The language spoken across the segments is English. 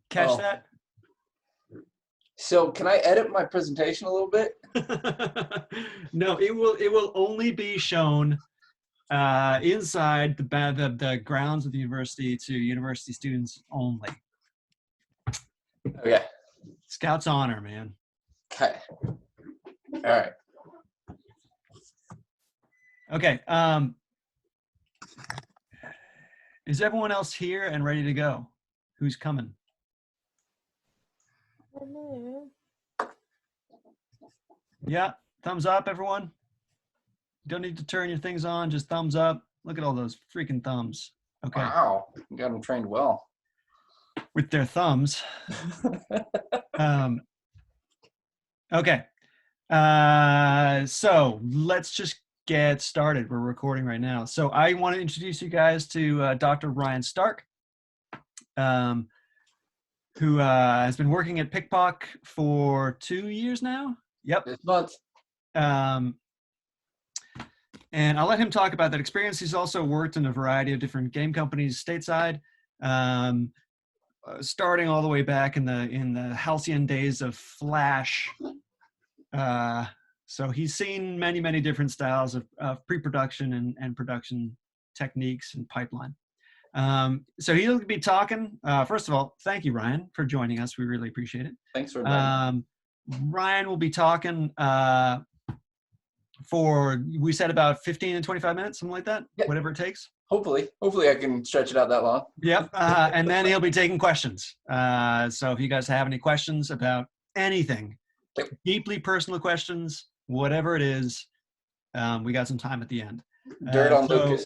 catch Oh. that? So can I edit my presentation a little bit? No, it will only be shown inside the grounds of the university to university students only. Okay. Scout's honor, man. Okay. All right. Okay. Is everyone else here and ready to go? Who's coming? Yeah, thumbs up, everyone. Don't need to turn your things on, just thumbs up. Look at all those freaking thumbs. Okay. Wow. You got them trained well. With their thumbs. Okay. So let's just get started. We're recording right now. So I want to introduce you guys to Dr. Ryan Stark, who has been working at PICPOC for 2 years now. Yep. This month. And I'll let him talk about that experience. He's also worked in a variety of different game companies stateside, starting all the way back in the halcyon days of Flash. So he's seen many different styles of pre-production and production techniques and pipeline. So he'll be talking. First of all, thank you, Ryan, for joining us. We really appreciate it. Thanks for inviting me. Ryan will be talking for, we said, about 15 and 25 minutes, something like that, yeah. Whatever it takes. Hopefully I can stretch it out that long. Yep. And then he'll be taking questions. So if you guys have any questions about anything, deeply personal questions, whatever it is, we got some time at the end. Dirt on Lucas.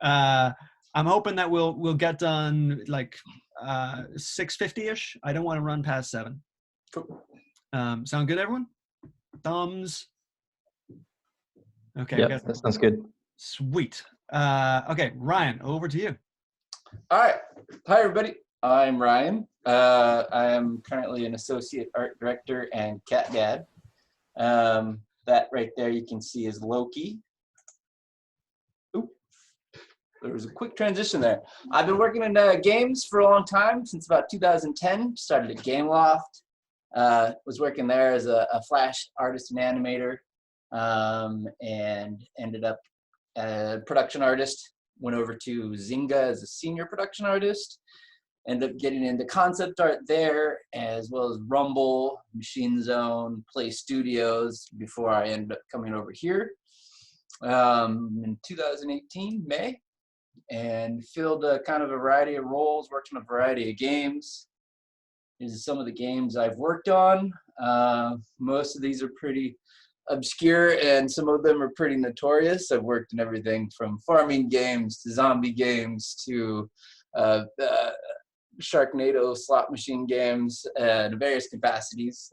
I'm hoping that we'll get done like 6:50-ish. I don't want to run past 7. Cool. Sound good, everyone? Thumbs. Okay. Yeah, that sounds good. Sweet. Okay, Ryan, over to you. All right. Hi, everybody. I'm Ryan. I am currently an associate art director and cat dad. That right there you can see is Loki. Oop. There was a quick transition there. I've been working in games for a long time, since about 2010. Started at Gameloft. Was working there as a Flash artist and animator, and ended up a production artist. Went over to Zynga as a senior production artist. Ended up getting into concept art there, as well as Rumble, Machine Zone, Play Studios, before I ended up coming over here in 2018, May, and filled a kind of a variety of roles, worked on a variety of games. These are some of the games I've worked on. Most of these are pretty obscure, and some of them are pretty notorious. I've worked in everything from farming games to zombie games to Sharknado slot machine games in various capacities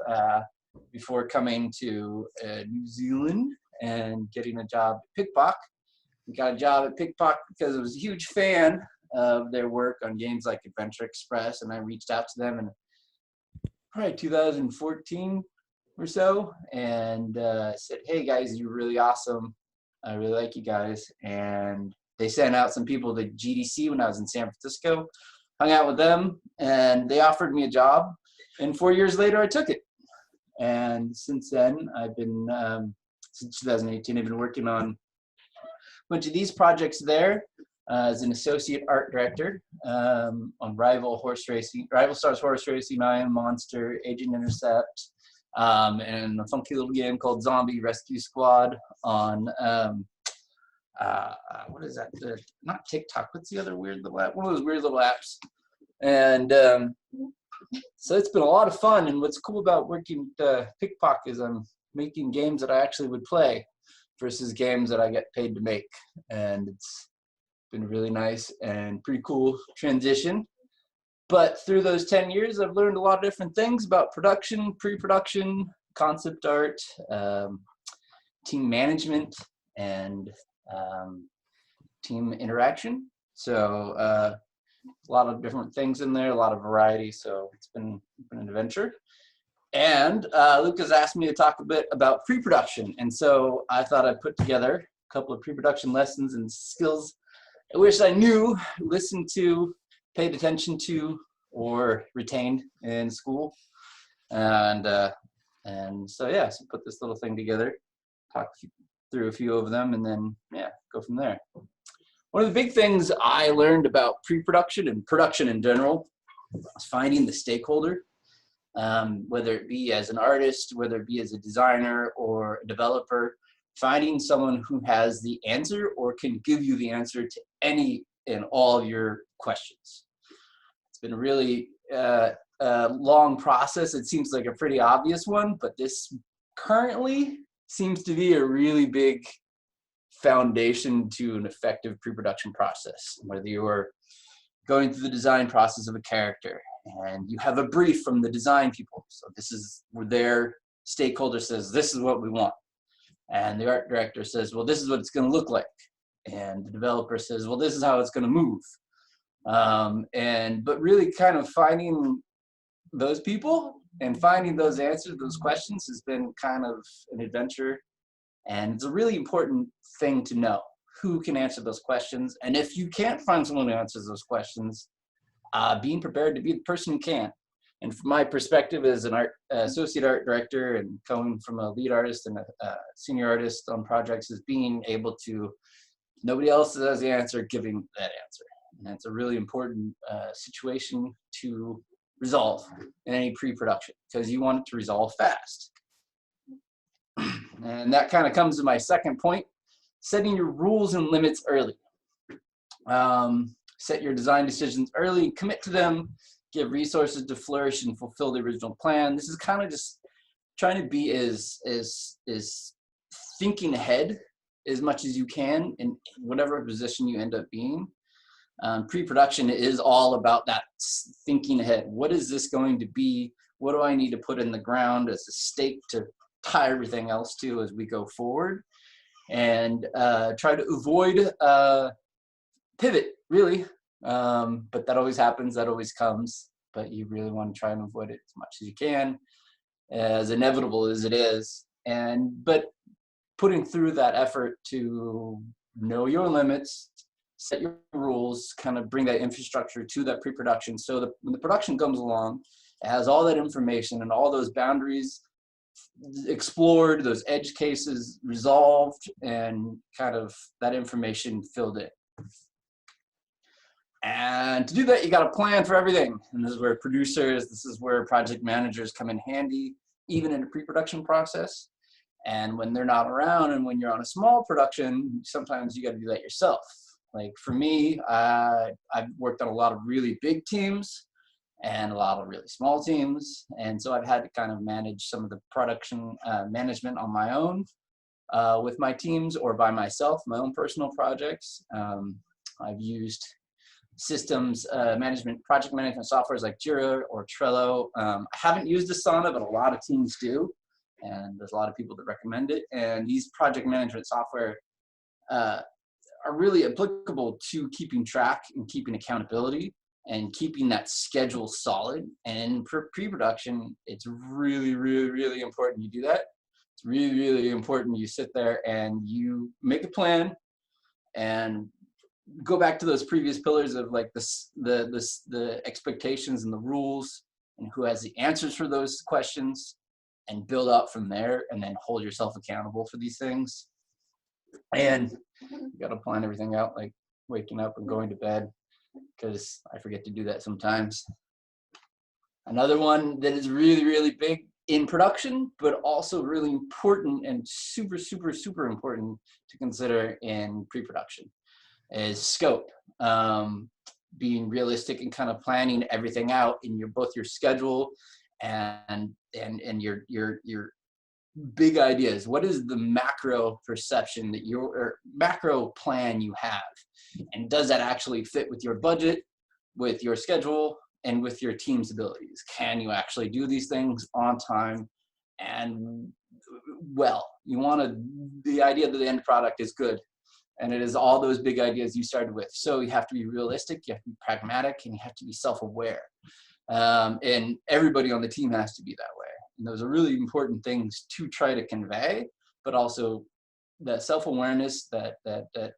before coming to New Zealand and getting a job at PICPOC. I got a job at PICPOC because I was a huge fan of their work on games like Adventure Express, and I reached out to them in probably 2014 or so and said, hey guys, you're really awesome. I really like you guys. And they sent out some people to GDC when I was in San Francisco. Hung out with them, and they offered me a job, and 4 years later I took it. And since then I've been since 2018 I've been working on a bunch of these projects there as an associate art director on Rival Stars Horse Racing, Iron Monster, Agent Intercept, and a funky little game called Zombie Rescue Squad on what is that? Not TikTok. What's the other weird little app? One of those weird little apps. And so it's been a lot of fun. And what's cool about working at PICPOC is I'm making games that I actually would play versus games that I get paid to make. And it's been really nice and pretty cool transition. But through those 10 years, I've learned a lot of different things about production, pre-production, concept art, team management, and team interaction. So a lot of different things in there, a lot of variety. So it's been an adventure. And Lucas asked me to talk a bit about pre-production. And so I thought I'd put together a couple of pre-production lessons and skills I wish I knew, listened to, paid attention to or retained in school. And so, yeah, so put this little thing together, talk through a few of them, and then, yeah, go from there. One of the big things I learned about pre-production and production in general is finding the stakeholder, whether it be as an artist, whether it be as a designer or a developer, finding someone who has the answer or can give you the answer to any and all of your questions. It's been a really long process. It seems like a pretty obvious one, but this currently seems to be a really big foundation to an effective pre-production process. Whether you're going through the design process of a character and you have a brief from the design people, so this is where their stakeholder says, this is what we want. And the art director says, well, this is what it's going to look like. And the developer says, well, this is how it's going to move. But really kind of finding those people and finding those answers, those questions has been kind of an adventure. And it's a really important thing to know who can answer those questions. And if you can't find someone who answers those questions, being prepared to be the person who can. And from my perspective as an associate art director and coming from a lead artist and a senior artist on projects, is being able to, nobody else has the answer, giving that answer. And that's a really important situation to resolve in any pre-production, because you want it to resolve fast. And that kind of comes to my second point, setting your rules and limits early. Set your design decisions early, commit to them, give resources to flourish and fulfill the original plan. This is kind of just trying to be as thinking ahead as much as you can in whatever position you end up being. Pre-production is all about that thinking ahead. What is this going to be? What do I need to put in the ground as a stake to tie everything else to as we go forward? And try to avoid pivot, really. But that always happens, that always comes, but you really want to try and avoid it as much as you can, as inevitable as it is. But putting through that effort to know your limits, set your rules, kind of bring that infrastructure to that pre-production, so that when the production comes along, it has all that information and all those boundaries explored, those edge cases resolved, and kind of that information filled in. And to do that, you got to plan for everything. And this is where producers, this is where project managers come in handy, even in a pre-production process. And when they're not around, and when you're on a small production, sometimes you got to do that yourself. Like for me, I've worked on a lot of really big teams and a lot of really small teams. And so I've had to kind of manage some of the production management on my own with my teams, or by myself, my own personal projects. I've used systems project management softwares like Jira or Trello. I haven't used Asana, but a lot of teams do, and there's a lot of people that recommend it. And these project management software are really applicable to keeping track and keeping accountability and keeping that schedule solid. And for pre-production, it's really, really, really important you do that. It's really, really important you sit there and you make a plan and go back to those previous pillars of like the expectations and the rules, and who has the answers for those questions, and build out from there, and then hold yourself accountable for these things. And you got to plan everything out, like waking up and going to bed, because I forget to do that sometimes. Another one that is really, really big in production, but also really important and super, super, super important to consider in pre-production, is scope. Being realistic and kind of planning everything out in both your schedule and your big ideas. What is the macro perception that or macro plan you have? And does that actually fit with your budget, with your schedule, and with your team's abilities? Can you actually do these things on time and well? You want the idea that the end product is good, and it is all those big ideas you started with. So you have to be realistic, you have to be pragmatic, and you have to be self-aware. And everybody on the team has to be that way. And those are really important things to try to convey, but also that self-awareness, that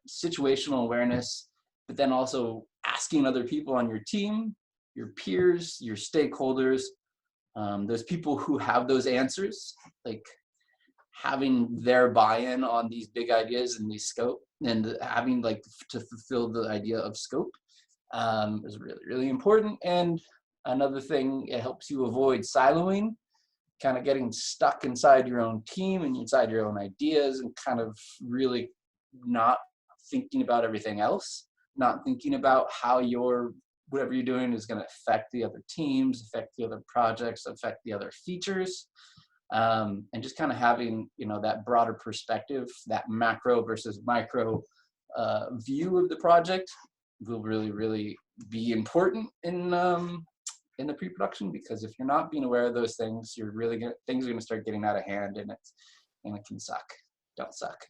situational awareness, but then also asking other people on your team your peers, your stakeholders, those people who have those answers, like having their buy-in on these big ideas and these scope, and having like to fulfill the idea of scope is really, really important. And another thing, it helps you avoid siloing, kind of getting stuck inside your own team and inside your own ideas, and kind of really not thinking about everything else, not thinking about how whatever you're doing is going to affect the other teams, affect the other projects, affect the other features. And just kind of having, that broader perspective, that macro versus micro view of the project will really, really be important in the pre-production, because if you're not being aware of those things, things are gonna start getting out of hand, and it can suck. Don't suck.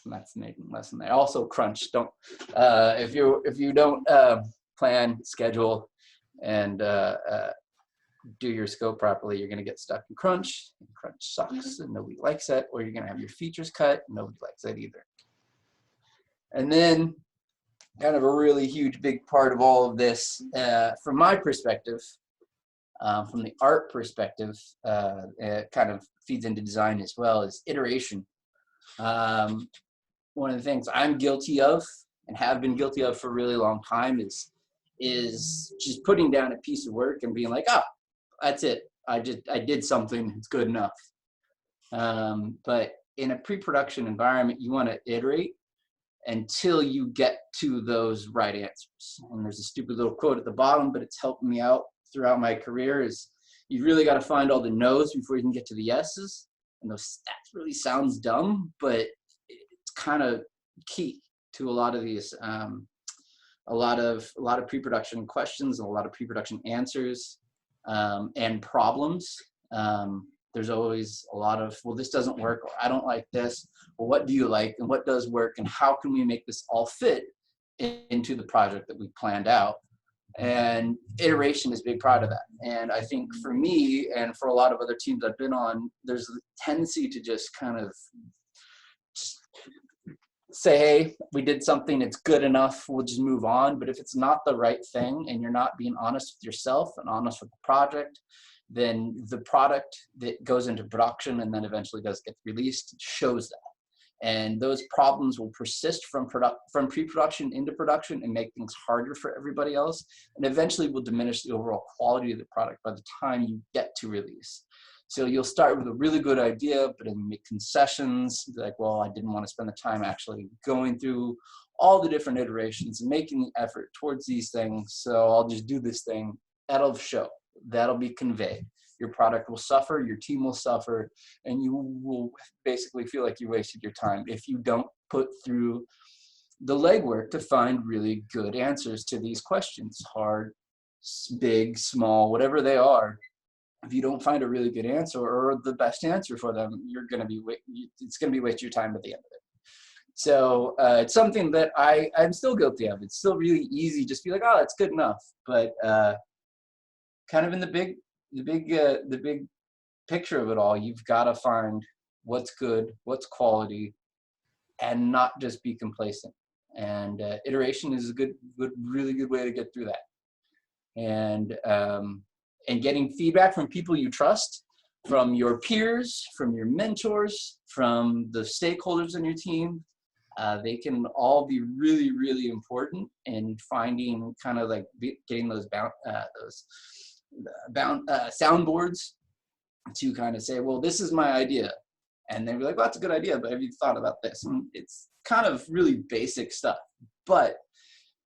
And that's the main lesson there. Also, crunch. Don't if you don't plan, schedule, and do your scope properly, you're going to get stuck in crunch. And crunch sucks, and nobody likes it. Or you're going to have your features cut, and nobody likes that either. And then, kind of a really huge, big part of all of this, from my perspective, from the art perspective, it kind of feeds into design as well, is iteration. One of the things I'm guilty of, and have been guilty of for a really long time, is just putting down a piece of work and being like, oh, that's it. I did something. It's good enough. But in a pre-production environment, you want to iterate until you get to those right answers. And there's a stupid little quote at the bottom, but it's helped me out throughout my career, is you really got to find all the no's before you can get to the yeses. And that really sounds dumb, but it's kind of key to a lot of these, a lot of pre-production questions, and a lot of pre-production answers, and problems. There's always a lot of, well, this doesn't work, or I don't like this. Well, what do you like, and what does work, and how can we make this all fit into the project that we planned out? And iteration is a big part of that. And I think for me, and for a lot of other teams I've been on, there's a tendency to just kind of say, hey, we did something, it's good enough, we'll just move on. But if it's not the right thing, and you're not being honest with yourself and honest with the project, then the product that goes into production and then eventually does get released shows that. And those problems will persist from pre-production into production and make things harder for everybody else, and eventually will diminish the overall quality of the product by the time you get to release. So you'll start with a really good idea, but then make concessions, like, well, I didn't want to spend the time actually going through all the different iterations and making the effort towards these things, so I'll just do this thing. That'll show. That'll be conveyed. Your product will suffer, your team will suffer, and you will basically feel like you wasted your time if you don't put through the legwork to find really good answers to these questions, hard, big, small, whatever they are. If you don't find a really good answer, or the best answer for them, it's going to be wasting your time at the end of it. So it's something that I'm still guilty of. It's still really easy just be like, oh, that's good enough. But kind of in the big picture of it all, you've got to find what's good, what's quality, and not just be complacent. And iteration is a really good way to get through that. And getting feedback from people you trust, from your peers, from your mentors, from the stakeholders in your team. They can all be really, really important in finding kind of like getting those soundboards to kind of say, well, this is my idea. And they'd be like, well, that's a good idea, but have you thought about this? And it's kind of really basic stuff. But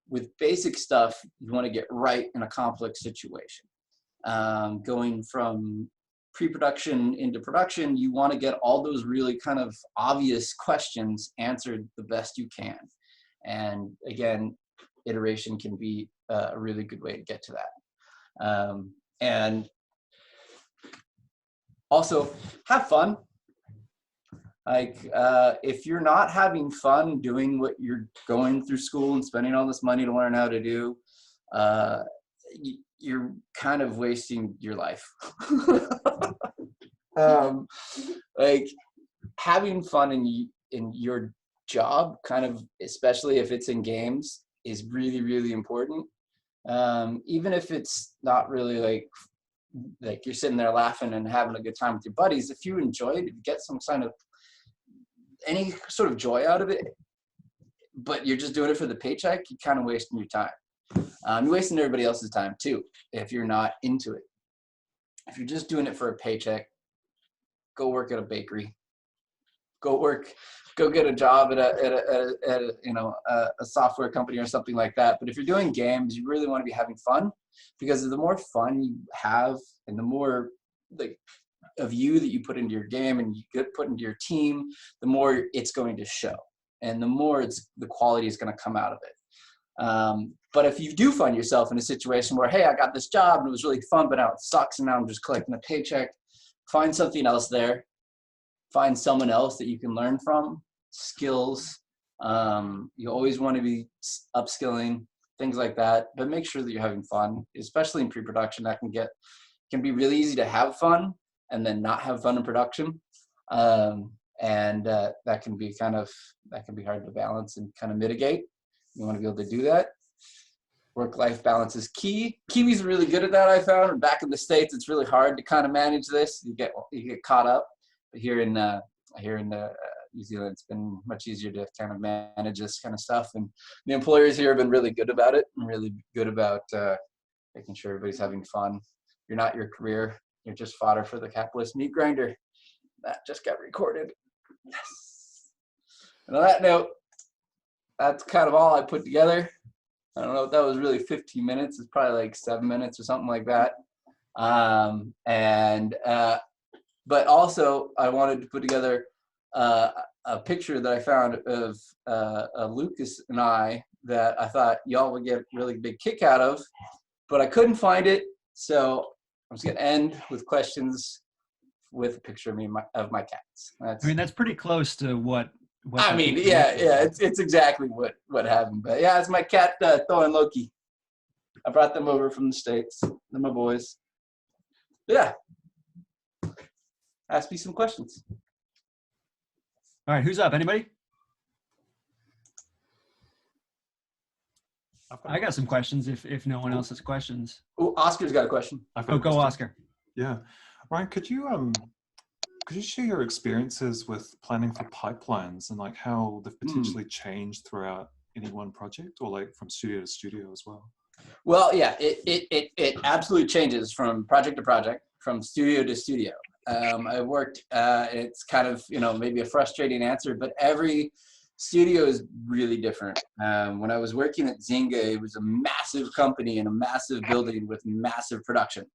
with basic stuff, you want to get right in a complex situation. Going from pre-production into production, you want to get all those really kind of obvious questions answered the best you can. And again, iteration can be a really good way to get to that. And also have fun. Like if you're not having fun doing what you're going through school and spending all this money to learn how to do, you're kind of wasting your life. Like having fun in your job, kind of, especially if it's in games, is really, really important. Even if it's not really like you're sitting there laughing and having a good time with your buddies, if you enjoy it, if you get some kind of any sort of joy out of it, but you're just doing it for the paycheck, you're kind of wasting your time. You're wasting everybody else's time too if you're not into it. If you're just doing it for a paycheck, go work at a bakery. Go get a job at a a software company or something like that. But if you're doing games, you really want to be having fun, because the more fun you have and the more like of you that you put into your game and you get put into your team, the more it's going to show, and the more the quality is going to come out of it. But if you do find yourself in a situation where, hey, I got this job and it was really fun, but now it sucks and now I'm just collecting a paycheck, find something else there. Find someone else that you can learn from, skills. You always want to be upskilling, things like that, but make sure that you're having fun, especially in pre-production. That can be really easy to have fun and then not have fun in production. That can be hard to balance and kind of mitigate. You want to be able to do that. Work-life balance is key. Kiwis are really good at that, I found. Back in the States, it's really hard to kind of manage this. You get caught up. But here in New Zealand, it's been much easier to kind of manage this kind of stuff. And the employers here have been really good about it and really good about making sure everybody's having fun. You're not your career. You're just fodder for the capitalist meat grinder. That just got recorded. Yes. And on that note, that's kind of all I put together. I don't know if that was really 15 minutes. It's probably like 7 minutes or something like that. But also, I wanted to put together a picture that I found of Lucas and I that I thought y'all would get a really big kick out of, but I couldn't find it. So I'm just going to end with questions with a picture of me of my cats. That's pretty close to what it's exactly what happened. But yeah, it's my cat, Thor and Loki. I brought them over from the States. They're my boys. But yeah. Ask me some questions. All right, who's up? Anybody? I got some questions if no one else has questions. Oh, Oscar's got a question. Go Oscar. Yeah. Ryan, could you share your experiences with planning for pipelines and like how they've potentially changed throughout any one project, or like from studio to studio as well? Well, yeah, it absolutely changes from project to project, from studio to studio. I worked, it's kind of, maybe a frustrating answer, but every studio is really different. When I was working at Zynga, it was a massive company in a massive building with massive production,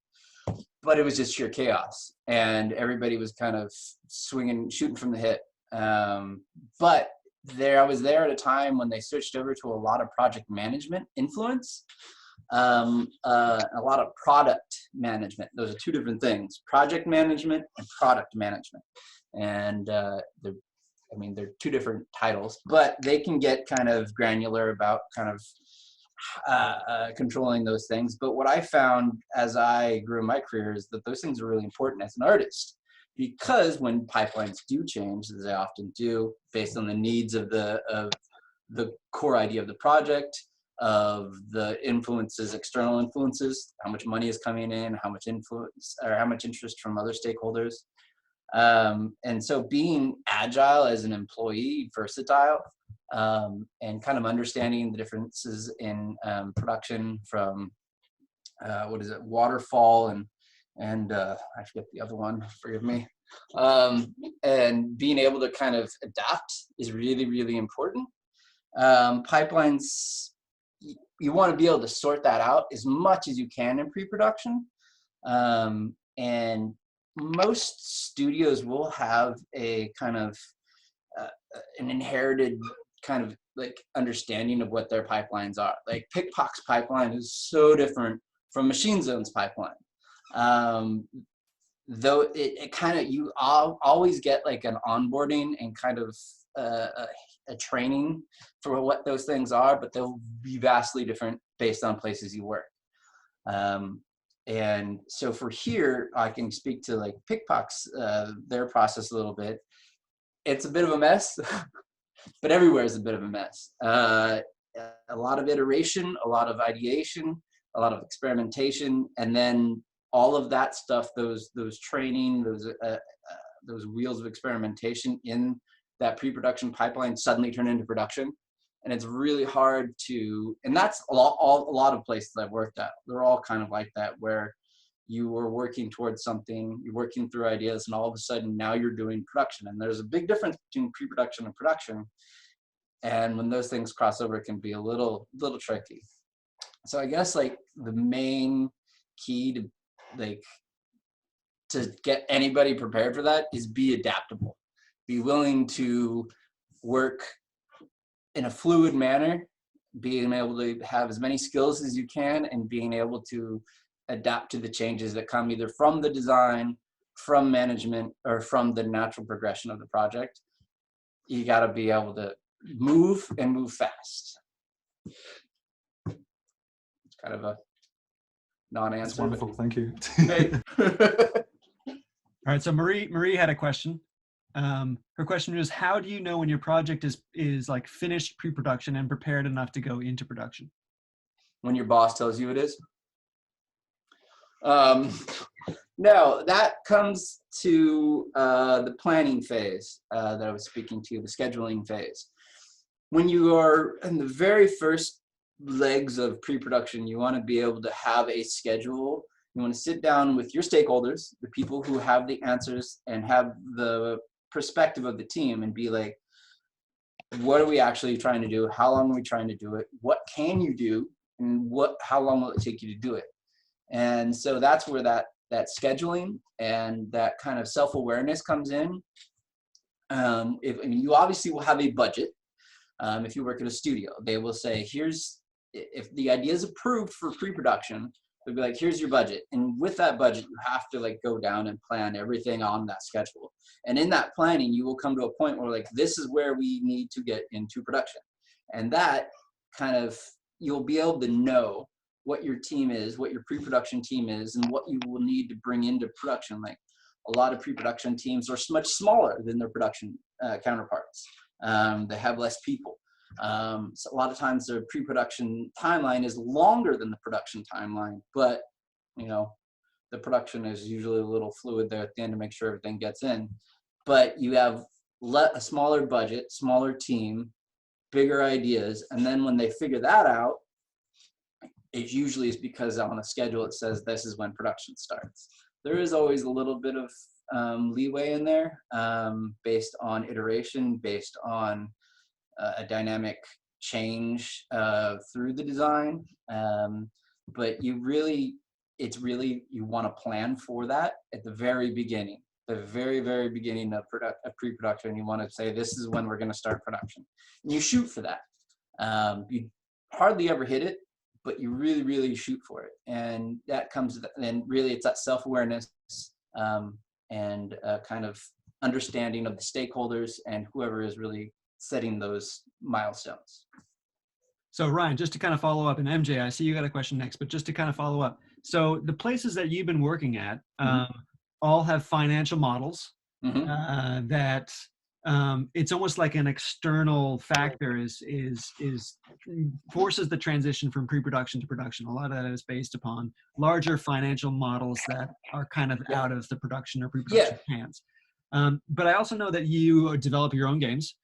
but it was just sheer chaos and everybody was kind of shooting from the hip. But I was there at a time when they switched over to a lot of project management influence. A lot of product management. Those are two different things: project management and product management. And they're two different titles, but they can get kind of granular about kind of controlling those things. But what I found as I grew in my career is that those things are really important as an artist, because when pipelines do change, as they often do, based on the needs of the core idea of the project, of the influences, external influences, how much money is coming in, how much influence or how much interest from other stakeholders. And so being agile as an employee, versatile, and kind of understanding the differences in production from, waterfall and I forget the other one, forgive me. And being able to kind of adapt is really, really important. Pipelines, you want to be able to sort that out as much as you can in pre-production. And most studios will have a kind of an inherited kind of like understanding of what their pipelines are. Like Pickpock's pipeline is so different from Machine Zone's pipeline. Though it kind of, you always get like an onboarding and kind of a training for what those things are, but they'll be vastly different based on places you work. And so for here, I can speak to like Pickpock's, their process a little bit. It's a bit of a mess, but everywhere is a bit of a mess. A lot of iteration, a lot of ideation, a lot of experimentation, and then all of that stuff, those training, those wheels of experimentation in that pre-production pipeline suddenly turn into production. And it's really hard to, and that's a lot of places I've worked at. They're all kind of like that, where you are working towards something, you're working through ideas, and all of a sudden now you're doing production. And there's a big difference between pre-production and production. And when those things cross over, it can be a little tricky. So I guess like the main key to get anybody prepared for that is be adaptable. Be willing to work in a fluid manner, being able to have as many skills as you can, and being able to adapt to the changes that come either from the design, from management, or from the natural progression of the project. You got to be able to move and move fast. It's kind of a non-answer. That's wonderful. Thank you. Hey. All right, so Marie had a question. Her question was, how do you know when your project is like finished pre-production and prepared enough to go into production? When your boss tells you it is? No, that comes to the planning phase that I was speaking to, the scheduling phase. When you are in the very first legs of pre-production, you want to be able to have a schedule. You want to sit down with your stakeholders, the people who have the answers and have the perspective of the team, and be like, what are we actually trying to do? How long are we trying to do it? What can you do? And how long will it take you to do it? And so that's where that scheduling and that kind of self-awareness comes in. You obviously will have a budget. If you work at a studio, they will say, if the idea is approved for pre-production, they'll be like, here's your budget. And with that budget, you have to like go down and plan everything on that schedule. And in that planning, you will come to a point where like, this is where we need to get into production. And that kind of, you'll be able to know what your team is, what your pre-production team is, and what you will need to bring into production. Like a lot of pre-production teams are much smaller than their production counterparts. They have less people. So a lot of times their pre-production timeline is longer than the production timeline, but the production is usually a little fluid there at the end to make sure everything gets in. But you have a smaller budget, smaller team, bigger ideas, and then when they figure that out, it usually is because on a schedule it says this is when production starts. There is always a little bit of leeway in there based on iteration, based on a dynamic change through the design. But you want to plan for that at the very beginning, the very, very beginning of pre-production. You want to say, this is when we're going to start production. And you shoot for that. You hardly ever hit it, but you really, really shoot for it. And that comes, and really it's that self-awareness and kind of understanding of the stakeholders and whoever is really setting those milestones. So Ryan, just to kind of follow up, and MJ, I see you got a question next, but just to kind of follow up. So the places that you've been working at all have financial models that it's almost like an external factor is forces the transition from pre-production to production. A lot of that is based upon larger financial models that are kind of out of the production or pre-production hands. But I also know that you develop your own games.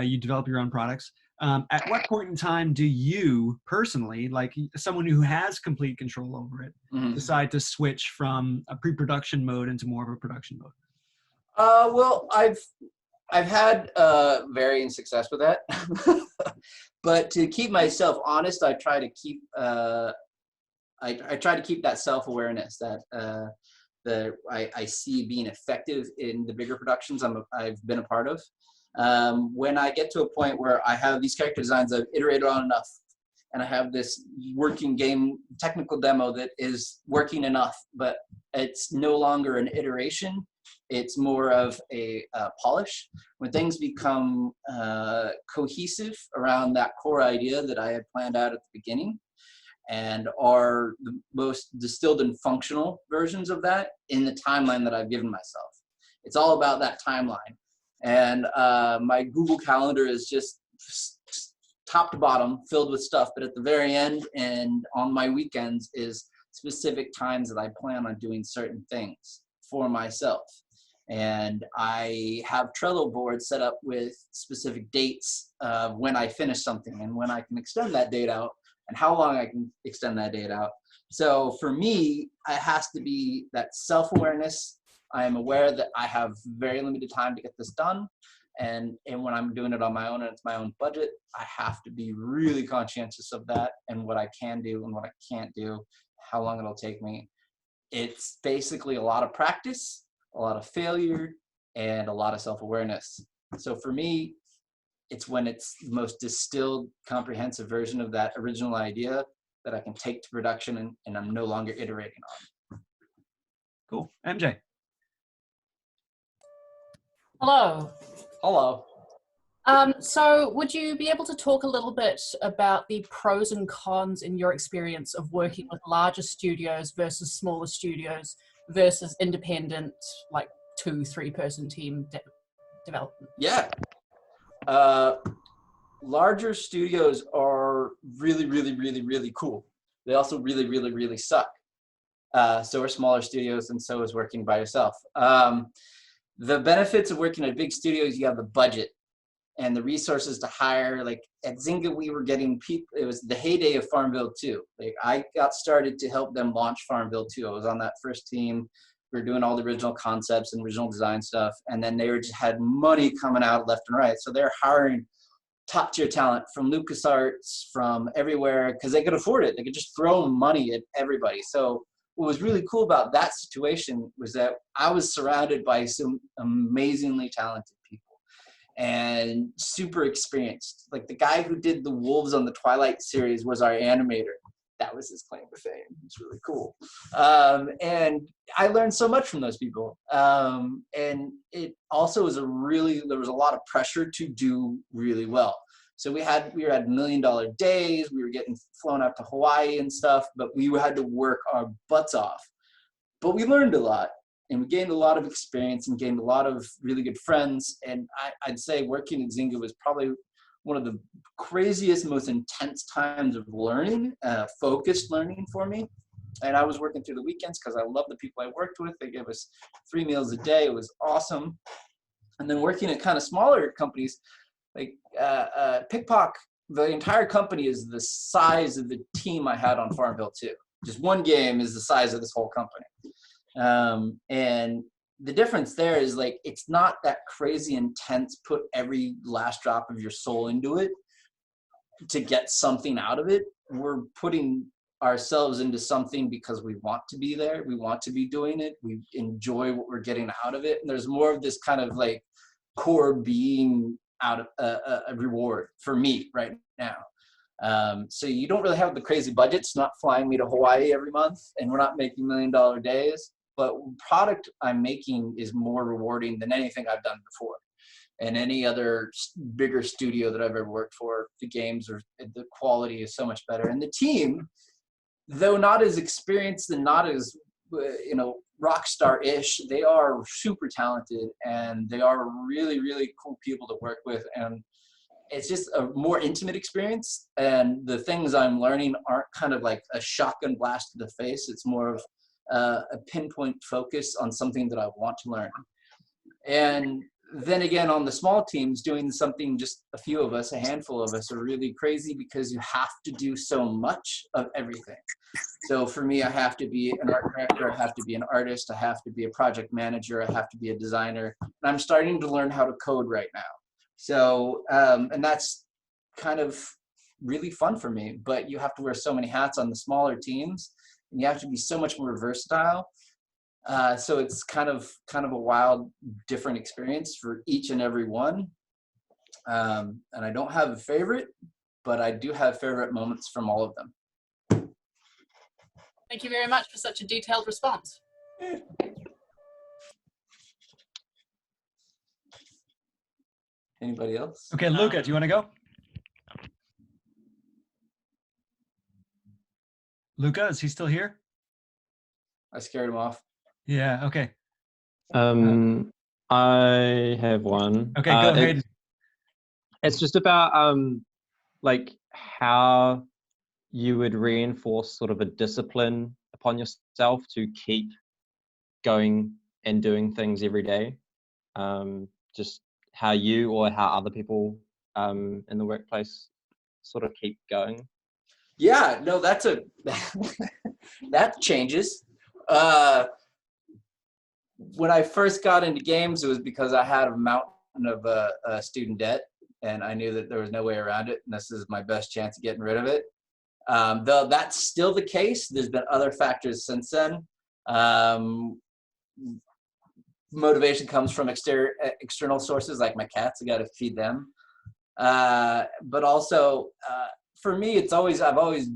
You develop your own products. At what point in time do you personally, like someone who has complete control over it, decide to switch from a pre-production mode into more of a production mode? Well, I've had varying success with that, but to keep myself honest, I try to keep I try to keep that self-awareness that I see being effective in the bigger productions I've been a part of. When I get to a point where I have these character designs I've iterated on enough, and I have this working game technical demo that is working enough, but it's no longer an iteration. It's more of a polish. When things become cohesive around that core idea that I had planned out at the beginning, and are the most distilled and functional versions of that in the timeline that I've given myself. It's all about that timeline. And my Google Calendar is just top to bottom filled with stuff, but at the very end and on my weekends is specific times that I plan on doing certain things for myself. And I have Trello boards set up with specific dates of when I finish something and when I can extend that date out and how long I can extend that date out. So for me, it has to be that self-awareness. I am aware that I have very limited time to get this done. And when I'm doing it on my own and it's my own budget, I have to be really conscientious of that and what I can do and what I can't do, how long it'll take me. It's basically a lot of practice, a lot of failure, and a lot of self-awareness. So for me, it's when it's the most distilled, comprehensive version of that original idea that I can take to production and I'm no longer iterating on. Cool. MJ. Hello. Hello. So would you be able to talk a little bit about the pros and cons in your experience of working with larger studios versus smaller studios versus independent, like 2-3 person team development? Yeah. Larger studios are really, really, really, really cool. They also really, really, really suck. So are smaller studios, and so is working by yourself. The benefits of working at a big studio is you have the budget and the resources to hire. Like at Zynga, we were getting people. It was the heyday of Farmville 2. Like I got started to help them launch Farmville 2. I was on that first team. We were doing all the original concepts and original design stuff. And then they just had money coming out left and right. So they're hiring top tier talent from LucasArts, from everywhere, because they could afford it. They could just throw money at everybody. So what was really cool about that situation was that I was surrounded by some amazingly talented people and super experienced. Like the guy who did the wolves on the Twilight series was our animator. That was his claim to fame. It's really cool. And I learned so much from those people. And it also was there was a lot of pressure to do really well. So we had $1 million days. We were getting flown out to Hawaii and stuff, but we had to work our butts off. But we learned a lot, and we gained a lot of experience and gained a lot of really good friends. And I'd say working at Zynga was probably one of the craziest, most intense times of learning, focused learning for me. And I was working through the weekends because I love the people I worked with. They gave us 3 meals a day. It was awesome. And then working at kind of smaller companies, like Pickpock, the entire company is the size of the team I had on Farmville 2. Just one game is the size of this whole company. And the difference there is like, it's not that crazy intense, put every last drop of your soul into it to get something out of it. We're putting ourselves into something because we want to be there. We want to be doing it. We enjoy what we're getting out of it. And there's more of this kind of like core being out of a reward for me right now. So you don't really have the crazy budgets, not flying me to Hawaii every month, and we're not making $1 million days, but product I'm making is more rewarding than anything I've done before. And any other bigger studio that I've ever worked for, the games or the quality is so much better. And the team, though not as experienced and not as, rock star-ish, they are super talented and they are really, really cool people to work with. And it's just a more intimate experience. And the things I'm learning aren't kind of like a shotgun blast to the face. It's more of a pinpoint focus on something that I want to learn. And then again, on the small teams, doing something, just a few of us, a handful of us, are really crazy because you have to do so much of everything. So for me, I have to be an art director, I have to be an artist, I have to be a project manager, I have to be a designer. And I'm starting to learn how to code right now. So, and that's kind of really fun for me, but you have to wear so many hats on the smaller teams, and you have to be so much more versatile. So it's kind of a wild, different experience for each and every one. And I don't have a favorite, but I do have favorite moments from all of them. Thank you very much for such a detailed response. Anybody else? Okay, Luca, do you want to go? Luca, is he still here? I scared him off. Yeah, okay. I have one. Okay, go ahead. It's just about like how you would reinforce sort of a discipline upon yourself to keep going and doing things every day. Just how you or how other people in the workplace sort of keep going. Yeah, no, that's a that changes. When I first got into games, it was because I had a mountain of student debt, and I knew that there was no way around it, and this is my best chance of getting rid of it. Though that's still the case, there's been other factors since then. Motivation comes from external sources, like my cats. I got to feed them. But also, for me, I've always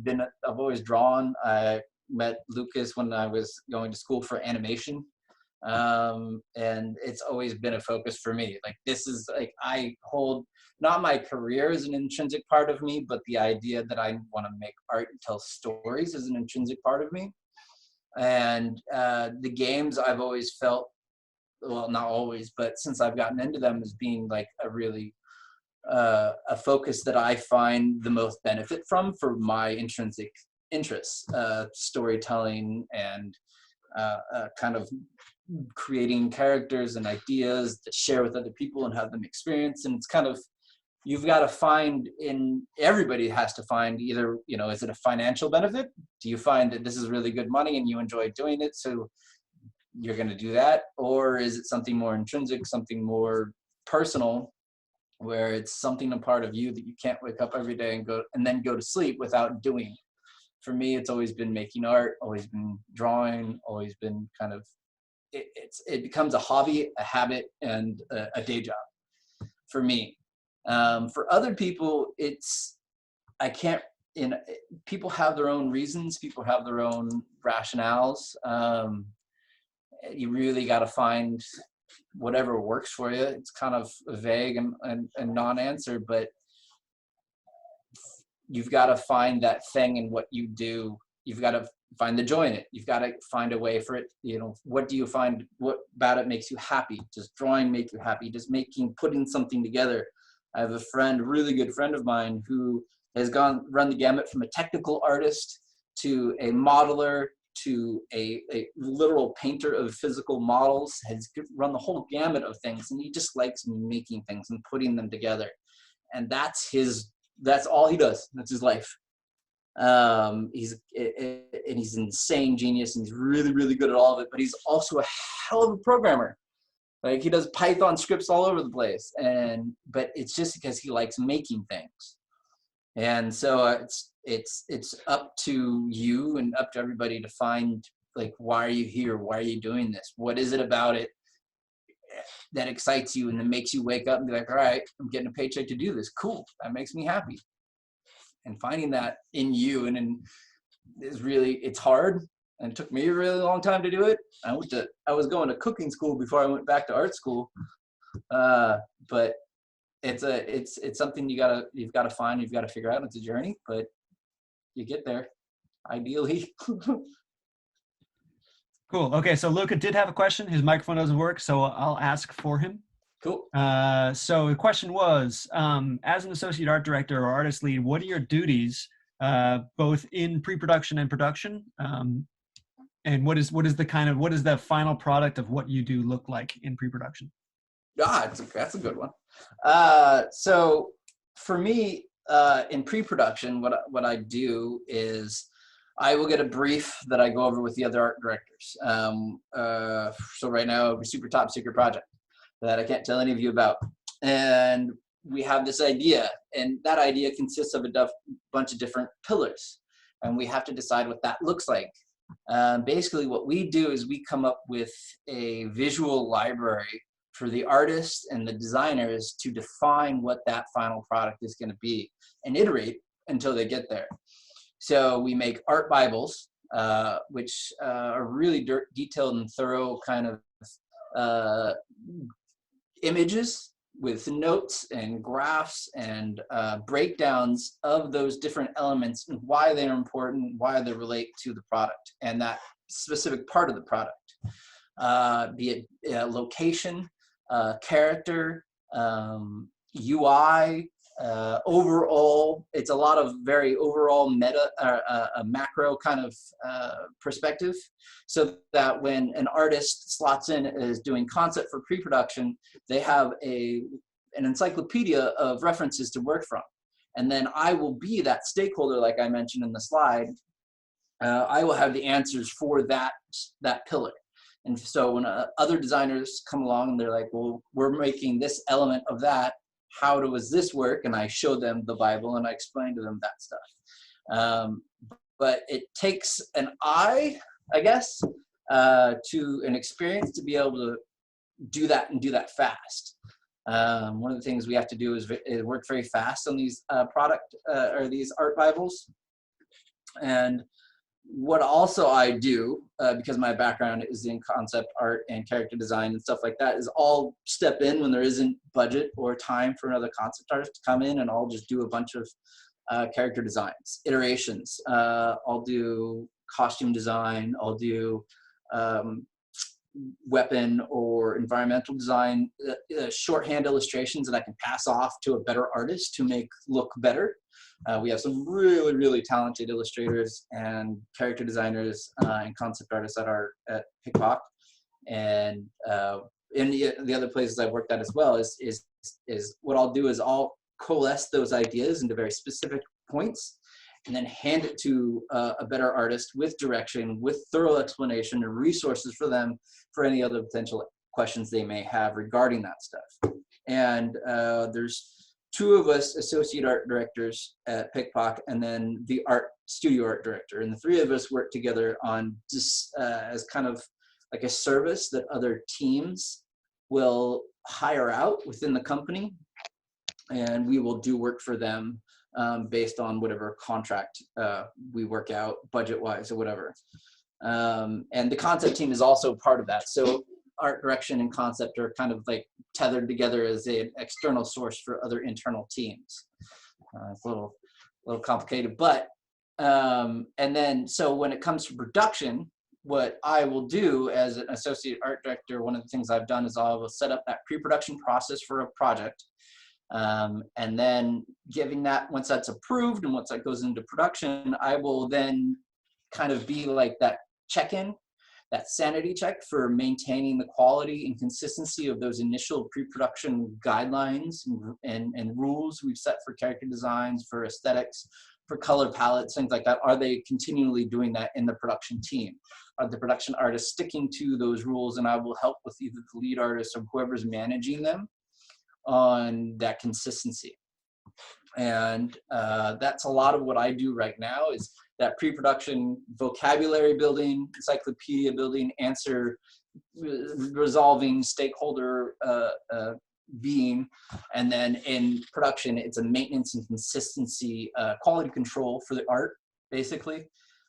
drawn. I met Lucas when I was going to school for animation. And it's always been a focus for me. Like, this is like, I hold not my career as an intrinsic part of me, but the idea that I want to make art and tell stories is an intrinsic part of me. And the games, I've always felt, well, not always, but since I've gotten into them, as being like a really a focus that I find the most benefit from for my intrinsic interests, storytelling and kind of creating characters and ideas to share with other people and have them experience. And it's kind of, you've got to find, everybody has to find either, is it a financial benefit? Do you find that this is really good money and you enjoy doing it, so you're going to do that? Or is it something more intrinsic, something more personal, where it's something a part of you that you can't wake up every day and then go to sleep without doing? For me, it's always been making art, always been drawing, always been kind of, it becomes a hobby, a habit, and a day job for me. For other people, people have their own reasons, people have their own rationales. You really got to find whatever works for you. It's kind of vague and non-answer, but you've got to find that thing in what you do. You've got to find the joy in it. You've got to find a way for it. What do you find? What about it makes you happy? Does drawing make you happy? Does putting something together? I have a really good friend of mine, who has run the gamut from a technical artist to a modeler to a literal painter of physical models, has run the whole gamut of things. And he just likes making things and putting them together. And that's all he does. That's his life. He's an insane genius, and he's really, really good at all of it, but he's also a hell of a programmer. Like, he does Python scripts all over the place, but it's just because he likes making things. And so it's up to you and up to everybody to find, like, why are you here? Why are you doing this? What is it about it that excites you and that makes you wake up and be like, all right, I'm getting a paycheck to do this. Cool. That makes me happy. And finding that in you it's hard. And it took me a really long time to do it. I was going to cooking school before I went back to art school. But it's something you've got to find, you've got to figure out. It's a journey, but you get there, ideally. Cool. Okay, so Luca did have a question. His microphone doesn't work, so I'll ask for him. Cool. So the question was, as an associate art director or artist lead, what are your duties, both in pre-production and production? And what is the final product of what you do look like in pre-production? That's a good one. So for me, in pre-production, what I do is I will get a brief that I go over with the other art directors. So right now, a super top secret project that I can't tell any of you about. And we have this idea, and that idea consists of a bunch of different pillars. And we have to decide what that looks like. Basically, what we do is we come up with a visual library for the artists and the designers to define what that final product is going to be and iterate until they get there. So we make art Bibles, which are really detailed and thorough kind of images with notes and graphs and breakdowns of those different elements and why they're important, why they relate to the product and that specific part of the product, be it location, character, UI, overall, it's a lot of very overall meta, a macro kind of perspective, so that when an artist slots in is doing concept for pre-production, they have an encyclopedia of references to work from. And then I will be that stakeholder, like I mentioned in the slide. I will have the answers for that pillar. And so when other designers come along and they're like, well, we're making this element of that, how does this work? And I show them the Bible and I explain to them that stuff. But it takes an eye, I guess, to an experience to be able to do that and do that fast. One of the things we have to do is work very fast on these or these art Bibles. And what also I do, because my background is in concept art and character design and stuff like that, is I'll step in when there isn't budget or time for another concept artist to come in, and I'll just do a bunch of character designs, iterations. I'll do costume design, I'll do weapon or environmental design, shorthand illustrations that I can pass off to a better artist to make look better. We have some really, really talented illustrators and character designers and concept artists at Pickpock. And in the other places I've worked at as well is what I'll do is I'll coalesce those ideas into very specific points and then hand it to a better artist with direction, with thorough explanation and resources for them for any other potential questions they may have regarding that stuff. And there's 2 of us associate art directors at Pickpock, and then the studio art director. And the 3 of us work together on just as kind of like a service that other teams will hire out within the company. And we will do work for them based on whatever contract we work out budget-wise or whatever. And the concept team is also part of that. So art direction and concept are kind of like tethered together as an external source for other internal teams. It's a little complicated, but and then so when it comes to production, what I will do as an associate art director, one of the things I've done is I will set up that pre-production process for a project. And then giving that, once that's approved and once that goes into production, I will then kind of be like that check-in, that sanity check for maintaining the quality and consistency of those initial pre-production guidelines and rules we've set for character designs, for aesthetics, for color palettes, things like that. Are they continually doing that in the production team? Are the production artists sticking to those rules? And I will help with either the lead artist or whoever's managing them on that consistency. And that's a lot of what I do right now, is that pre-production vocabulary building, encyclopedia building, answer resolving, stakeholder being, and then in production it's a maintenance and consistency, quality control for the art basically,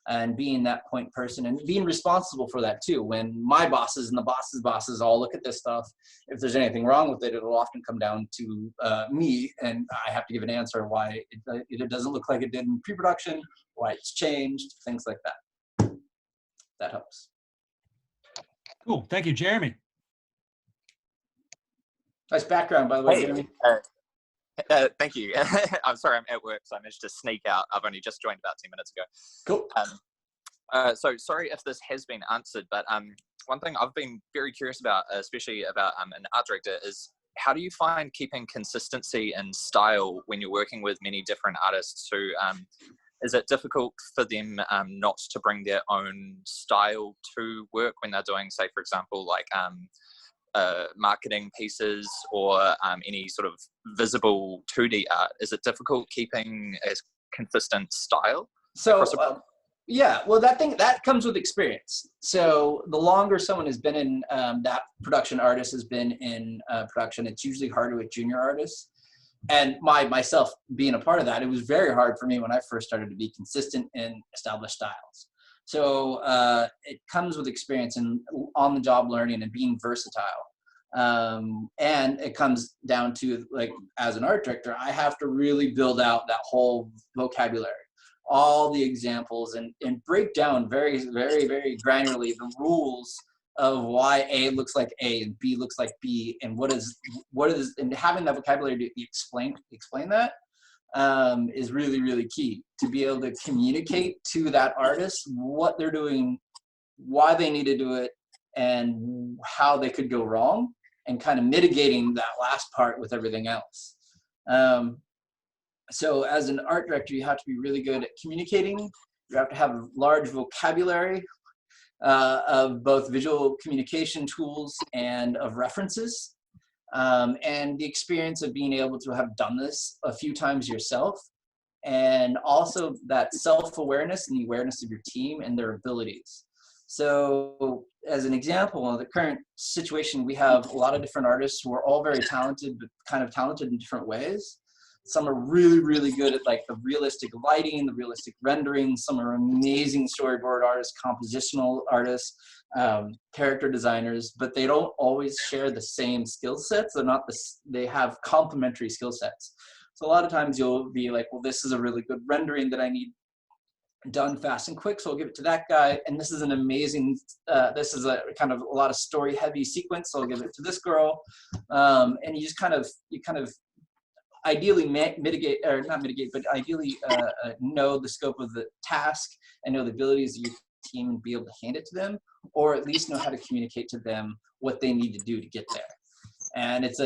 and being that point person and being responsible for that too. When my bosses and the bosses all look at this stuff, if there's anything wrong with it, it'll often come down to me, and I have to give an answer why it doesn't look like it did in pre-production, why it's changed, things like that. That helps. Cool. Thank you, Jeremy. Nice background, by the way, Jeremy. Thank you. I'm sorry, I'm at work, so I managed to sneak out. I've only just joined about 10 minutes ago. Cool. So sorry if this has been answered, but one thing I've been very curious about, especially about an art director, is how do you find keeping consistency in style when you're working with many different artists who, is it difficult for them not to bring their own style to work when they're doing, say, for example, like marketing pieces or any sort of visible 2D art? Is it difficult keeping a consistent style? So yeah, well, that comes with experience. So the longer someone has been in, that production artist has been in production, it's usually harder with junior artists. And myself being a part of that, it was very hard for me when I first started to be consistent in established styles. So it comes with experience and on-the-job learning and being versatile. And it comes down to, like, as an art director, I have to really build out that whole vocabulary, all the examples, and break down very, very, very granularly the rules of why A looks like A and B looks like B, and what is, and having that vocabulary to explain that is really, really key, to be able to communicate to that artist what they're doing, why they need to do it, and how they could go wrong, and kind of mitigating that last part with everything else. So as an art director, you have to be really good at communicating. You have to have a large vocabulary of both visual communication tools and of references. And the experience of being able to have done this a few times yourself, and also that self-awareness and the awareness of your team and their abilities. So as an example, in the current situation, we have a lot of different artists who are all very talented, but kind of talented in different ways. Some are really, really good at like the realistic lighting, the realistic rendering. Some are amazing storyboard artists, compositional artists, character designers, but they don't always share the same skill sets. They're not they have complementary skill sets. So a lot of times you'll be like, well, this is a really good rendering that I need done fast and quick, so I'll give it to that guy. And this is an amazing, this is a kind of a lot of story heavy sequence, so I'll give it to this girl. And you kind of ideally mitigate, or not mitigate, but ideally know the scope of the task and know the abilities of your team and be able to hand it to them, or at least know how to communicate to them what they need to do to get there. And it's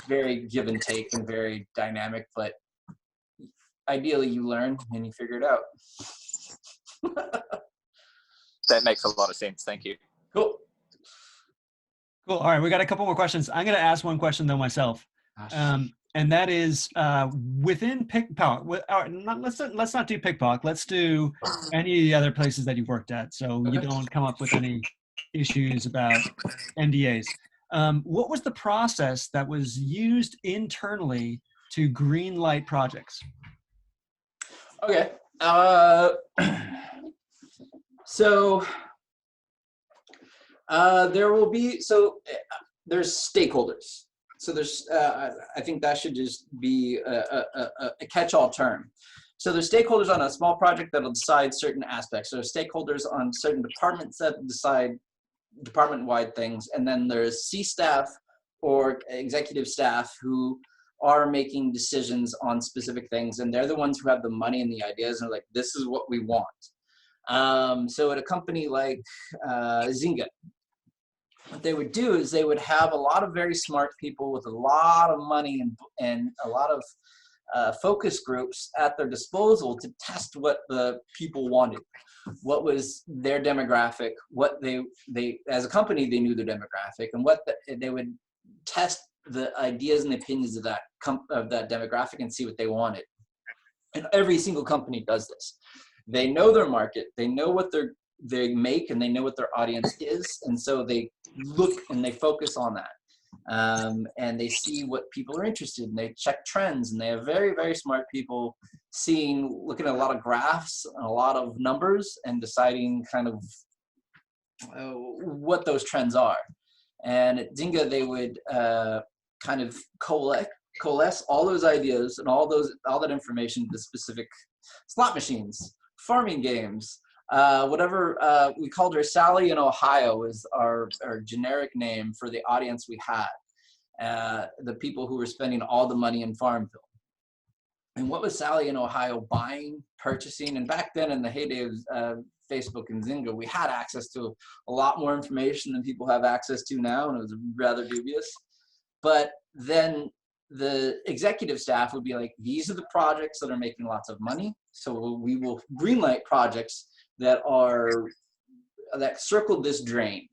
very give and take and very dynamic, but ideally you learn and you figure it out. That makes a lot of sense. Thank you. Cool. Cool. All right, we got a couple more questions. I'm going to ask one question though myself, and that is within PICPOC. Let's not do PICPOC. Let's do any of the other places that you've worked at, so you don't come up with any issues about NDAs. What was the process that was used internally to green light projects? Okay. So there will be, there's stakeholders. So there's, I think that should just be a catch-all term. So there's stakeholders on a small project that will decide certain aspects. So there's stakeholders on certain departments that decide department-wide things. And then there's C staff or executive staff who are making decisions on specific things. And they're the ones who have the money and the ideas and are like, this is what we want. So at a company like Zynga, what they would do is they would have a lot of very smart people with a lot of money and a lot of focus groups at their disposal to test what the people wanted, what was their demographic, what they as a company, they knew their demographic, and what they would test the ideas and opinions of that demographic and see what they wanted. And every single company does this. They know their market, they know what they make, and they know what their audience is, and so they look and they focus on that. And they see what people are interested in. They check trends, and they have very, very smart people looking at a lot of graphs and a lot of numbers and deciding kind of what those trends are. And at Zynga, they would kind of coalesce all those ideas and all that information to specific slot machines, farming games, whatever. We called her Sally in Ohio is our generic name for the audience we had, the people who were spending all the money in Farmville. And what was Sally in Ohio buying, purchasing? And back then in the heyday of Facebook and Zynga, we had access to a lot more information than people have access to now, and it was rather dubious. But then the executive staff would be like, these are the projects that are making lots of money, so we will greenlight projects that circle this drain,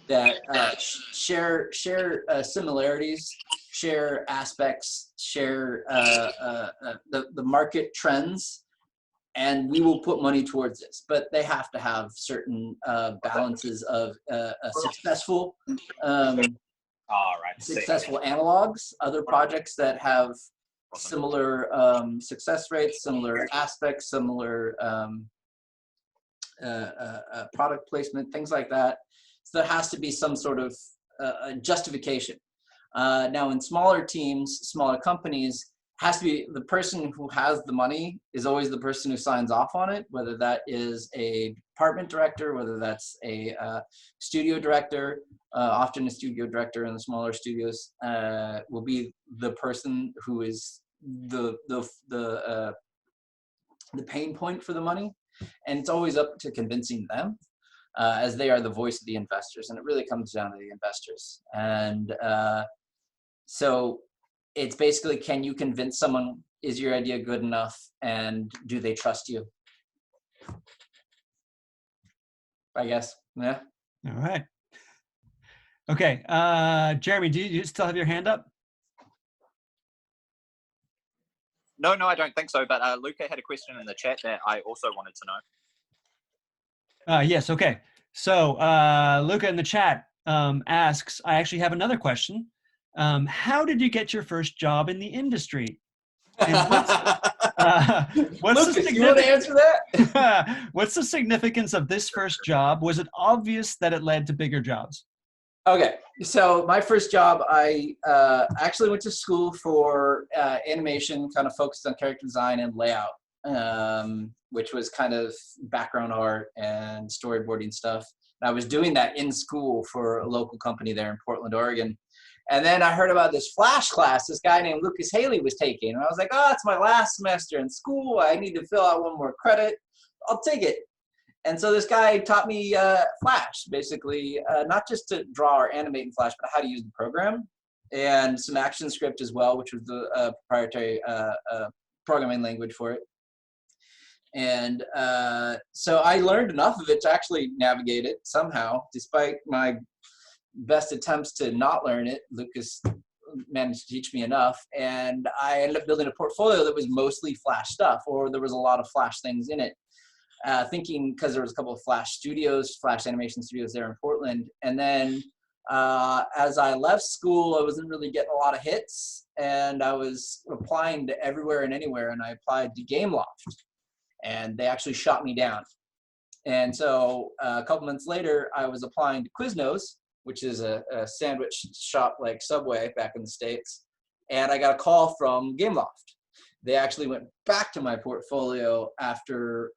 that share similarities, share aspects, share the market trends, and we will put money towards this. But they have to have certain balances of successful analogs, other projects that have similar success rates, similar aspects, similar product placement, things like that. So there has to be some sort of justification. Now in smaller teams, smaller companies, has to be the person who has the money is always the person who signs off on it, whether that is a department director, whether that's a studio director. Often a studio director in the smaller studios will be the person who is the pain point for the money, and it's always up to convincing them, as they are the voice of the investors, and it really comes down to the investors. And so it's basically, can you convince someone, is your idea good enough, and do they trust you? I guess. Yeah. All right. Okay. Jeremy, do you still have your hand up? No, I don't think so. But Luca had a question in the chat that I also wanted to know. Yes. Okay. So Luca in the chat asks, I actually have another question. How did you get your first job in the industry? And what's Lucas, you want to answer that? what's the significance of this first job? Was it obvious that it led to bigger jobs? Okay, so my first job, I actually went to school for animation, kind of focused on character design and layout, which was kind of background art and storyboarding stuff. And I was doing that in school for a local company there in Portland, Oregon. And then I heard about this Flash class this guy named Lucas Haley was taking. And I was like, oh, it's my last semester in school. I need to fill out one more credit. I'll take it. And so this guy taught me Flash, basically, not just to draw or animate in Flash, but how to use the program, and some ActionScript as well, which was the proprietary programming language for it. And so I learned enough of it to actually navigate it somehow, despite my best attempts to not learn it. Lucas managed to teach me enough, and I ended up building a portfolio that was mostly Flash stuff, or there was a lot of Flash things in it. Thinking, because there was a couple of Flash studios, Flash animation studios there in Portland. And then as I left school, I wasn't really getting a lot of hits, and I was applying to everywhere and anywhere, and I applied to Gameloft, and they actually shot me down. And so a couple months later, I was applying to Quiznos, which is a sandwich shop like Subway back in the States, and I got a call from Gameloft. They actually went back to my portfolio after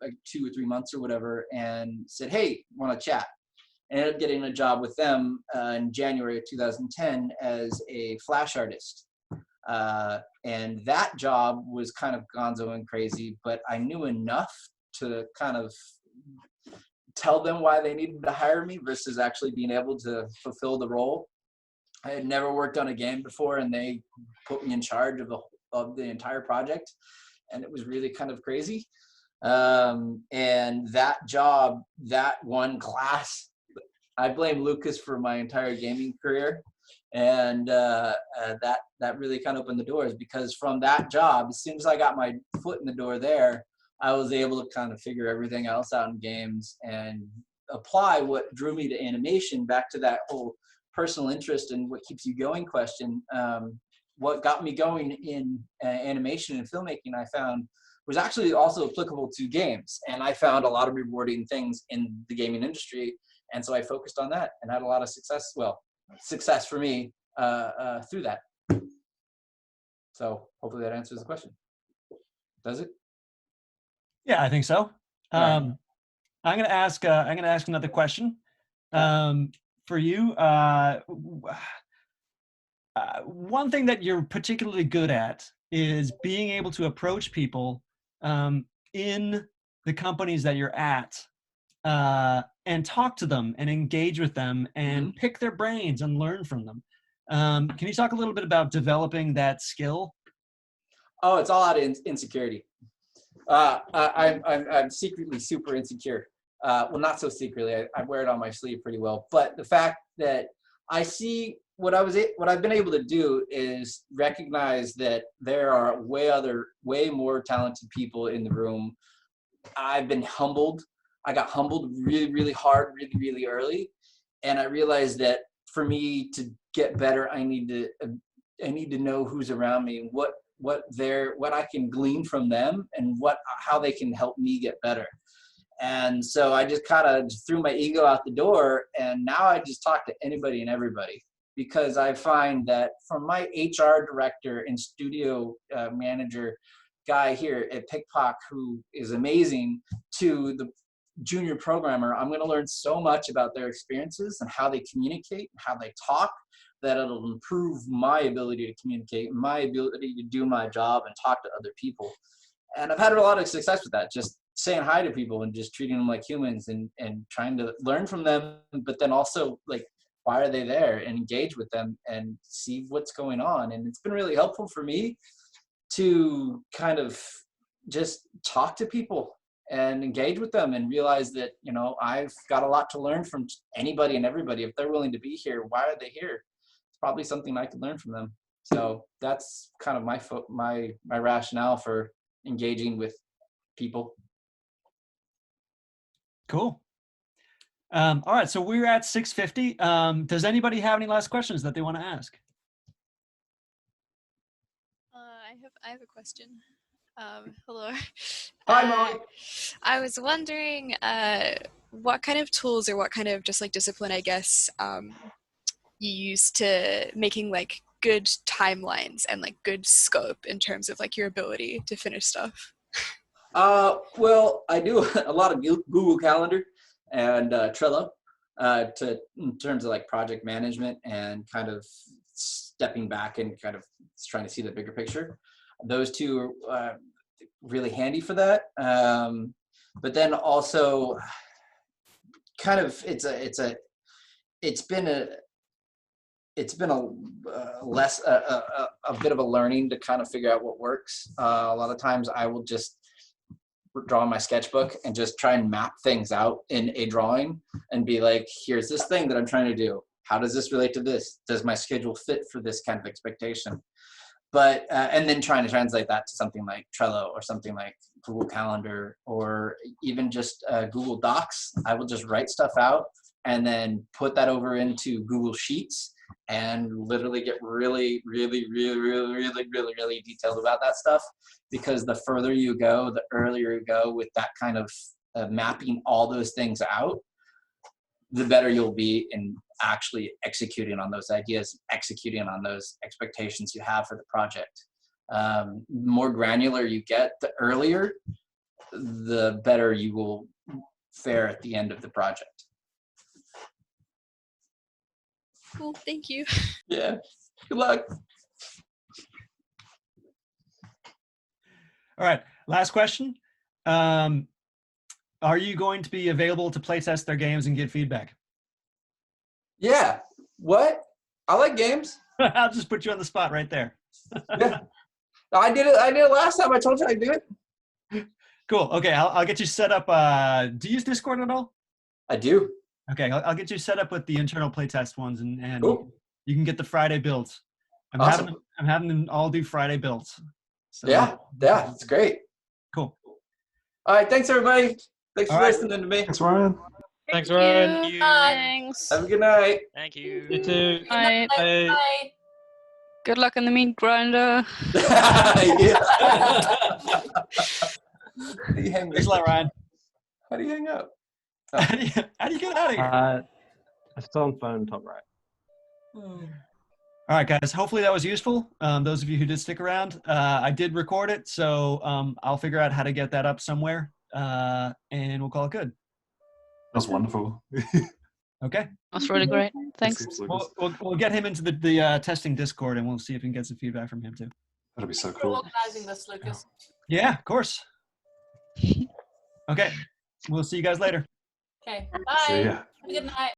like 2 or 3 months or whatever and said, hey, want to chat? I ended up getting a job with them in January of 2010 as a Flash artist. And that job was kind of gonzo and crazy, but I knew enough to kind of tell them why they needed to hire me versus actually being able to fulfill the role. I had never worked on a game before, and they put me in charge of the entire project, and it was really kind of crazy. And that job, that one class, I blame Lucas for my entire gaming career, and that really kind of opened the doors, because from that job, as soon as I got my foot in the door there, I was able to kind of figure everything else out in games and apply what drew me to animation back to that whole personal interest and what keeps you going question. What got me going in animation and filmmaking, I found, was actually also applicable to games. And I found a lot of rewarding things in the gaming industry. And so I focused on that and had a lot of success. Well, success for me through that. So hopefully that answers the question. Does it? Yeah, I think so. I'm going to ask another question for you. One thing that you're particularly good at is being able to approach people in the companies that you're at and talk to them and engage with them and pick their brains and learn from them. Can you talk a little bit about developing that skill? Oh, it's all out of insecurity. I'm secretly super insecure. Well, not so secretly. I wear it on my sleeve pretty well. But the fact that I see what I've been able to do is recognize that there are way more talented people in the room. I've been humbled. I got humbled really, really hard, really, really early, and I realized that for me to get better, I need to know who's around me and what I can glean from them and how they can help me get better. And so I just kind of threw my ego out the door, and now I just talk to anybody and everybody, because I find that from my HR director and studio manager guy here at PickPock, who is amazing, to the junior programmer, I'm going to learn so much about their experiences and how they communicate and how they talk, that it'll improve my ability to communicate, my ability to do my job and talk to other people. And I've had a lot of success with that, just saying hi to people and just treating them like humans and trying to learn from them, but then also like, why are they there, and engage with them and see what's going on. And it's been really helpful for me to kind of just talk to people and engage with them and realize that, you know, I've got a lot to learn from anybody and everybody. If they're willing to be here, why are they here? It's probably something I could learn from them. So that's kind of my rationale for engaging with people. Cool. All right, so we're at 6:50. Does anybody have any last questions that they want to ask? I have a question. Hello. Hi, Molly. I was wondering what kind of tools or what kind of just like discipline, I guess, you use to making like good timelines and like good scope in terms of like your ability to finish stuff. Well, I do a lot of Google Calendar and Trello in terms of like project management and kind of stepping back and kind of trying to see the bigger picture. Those two are really handy for that. But then also kind of it's been a bit of a learning to kind of figure out what works. A lot of times I will just draw in my sketchbook and just try and map things out in a drawing and be like, here's this thing that I'm trying to do. How does this relate to this? Does my schedule fit for this kind of expectation? But, and then trying to translate that to something like Trello or something like Google Calendar or even just Google Docs. I will just write stuff out and then put that over into Google Sheets and literally get really detailed about that stuff, because the further you go, the earlier you go with that kind of mapping all those things out, the better you'll be in actually executing on those ideas, executing on those expectations you have for the project. The more granular you get, the earlier, the better you will fare at the end of the project. Cool, thank you. Yeah, good luck. All right, last question. Are you going to be available to play test their games and get feedback? Yeah, what? I like games. I'll just put you on the spot right there. Yeah, I did it last time. I told you I'd do it. Cool. Okay, I'll get you set up. Do you use Discord at all? I do. Okay, I'll get you set up with the internal playtest ones, and Cool. you can get the Friday builds. I'm Awesome. having them all do Friday builds. So, Yeah, it's great. Cool. All right, thanks everybody. Thanks All for right. listening to me. Thanks, Ryan. Thanks, Thank Ryan. you. Thanks. Have a good night. Thank you. You too. Bye. Bye. Bye. Good luck in the meat grinder. Yeah. How do you hang Thanks a lot, Ryan. How do you hang up? How do you get out of here? It's on phone top right. All right, guys. Hopefully that was useful. Those of you who did stick around, I did record it, so I'll figure out how to get that up somewhere, and we'll call it good. That was wonderful. Okay. That's really great. Thanks. Thanks, Lucas. We'll get him into the testing Discord, and we'll see if we can get some feedback from him too. That'd be so We're cool. organizing this, Lucas. Yeah, of course. Okay. We'll see you guys later. Okay. See Bye. ya. Have a good night.